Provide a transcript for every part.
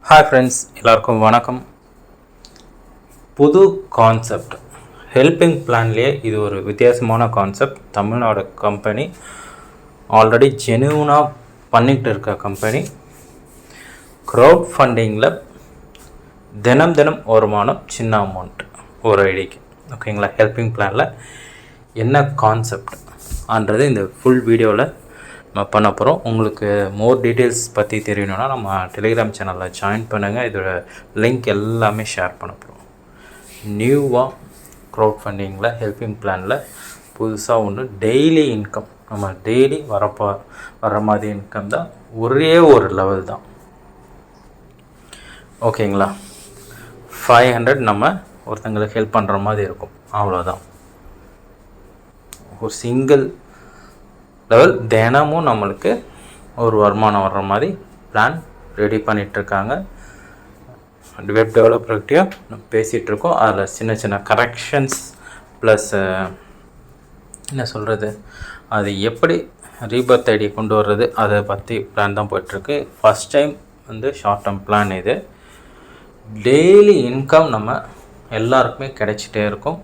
Hi friends, எல்லாருக்கும் வணக்கம். புது கான்செப்ட் ஹெல்பிங் பிளான்லேயே இது ஒரு வித்தியாசமான கான்செப்ட். தமிழ்நாடு கம்பெனி ஆல்ரெடி ஜெனுவனாக பண்ணிக்கிட்டு இருக்க கம்பெனி. க்ரௌட் ஃபண்டிங்கில் தினம் வருமானம், சின்ன அமௌண்ட் ஒரு ஐடிக்கு. ஓகேங்களா? ஹெல்பிங் பிளானில் என்ன கான்செப்ட் ஆன்றது இந்த ஃபுல் வீடியோவில் நம்ம பண்ண போகிறோம். உங்களுக்கு மோர் டீட்டெயில்ஸ் பற்றி தெரியணுன்னா நம்ம டெலிகிராம் சேனலில் ஜாயின் பண்ணுங்கள். இதோட லிங்க் எல்லாமே ஷேர் பண்ண போகிறோம். நியூவாக க்ரௌட் ஃபண்டிங்கில் ஹெல்பிங் பிளானில் புதுசாக ஒன்று டெய்லி இன்கம், நம்ம டெய்லி வர மாதிரி இன்கம் தான். ஒரே ஒரு லெவல் தான். ஓகேங்களா? 500 நம்ம ஒருத்தங்களுக்கு ஹெல்ப் பண்ணுற மாதிரி இருக்கும், அவ்வளோதான். ஒரு சிங்கிள் லெவல் தினமும் நம்மளுக்கு ஒரு வருமானம் வர்ற மாதிரி பிளான் ரெடி பண்ணிகிட்ருக்காங்க. வெப் டெவலப்பர்கிட்டையும் நம்ம பேசிகிட்ருக்கோம். அதில் சின்ன கரெக்ஷன்ஸ் ப்ளஸ் என்ன சொல்கிறது, அது எப்படி ரீபர்த் ஐடி கொண்டு வர்றது அதை பற்றி பிளான் தான் போய்ட்டுருக்கு. First time short term plan இது. டெய்லி இன்கம் நம்ம எல்லாருக்குமே கிடைச்சிட்டே இருக்கும்.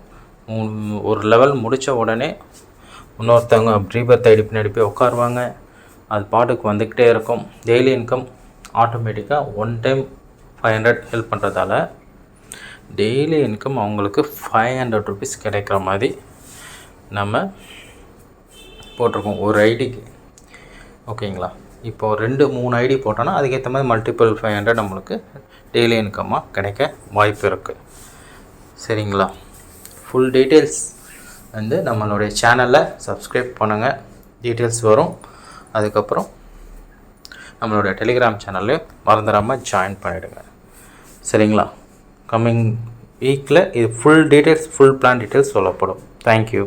ஒரு லெவல் முடித்த உடனே இன்னொருத்தவங்க ரீபர்த் ஐடி பின்னாடி போய் உட்காருவாங்க. அது பாட்டுக்கு வந்துக்கிட்டே இருக்கும். டெய்லி இன்கம் ஆட்டோமேட்டிக்காக ஒன் டைம் 500 ஹெல்ப் பண்ணுறதால டெய்லி இன்கம் அவங்களுக்கு 500 ருபீஸ் கிடைக்கிற மாதிரி நம்ம போட்டிருக்கோம் ஒரு ஐடிக்கு. ஓகேங்களா? இப்போது 2-3 ஐடி போட்டோன்னா அதுக்கேற்ற மாதிரி மல்டிபிள் 500 நம்மளுக்கு டெய்லி இன்கமாக கிடைக்க வாய்ப்பு இருக்குது. சரிங்களா? ஃபுல் டீட்டெயில்ஸ் நம்மளுடைய சேனலில் சப்ஸ்கிரைப் பண்ணுங்கள், டீட்டெயில்ஸ் வரும். அதுக்கப்புறம் நம்மளுடைய டெலிகிராம் சேனல்லையும் மறந்துடாமல் ஜாயின் பண்ணிவிடுங்க. சரிங்களா? கம்மிங் வீக்கில் இது full details, full plan details சொல்லப்படும். தேங்க்யூ.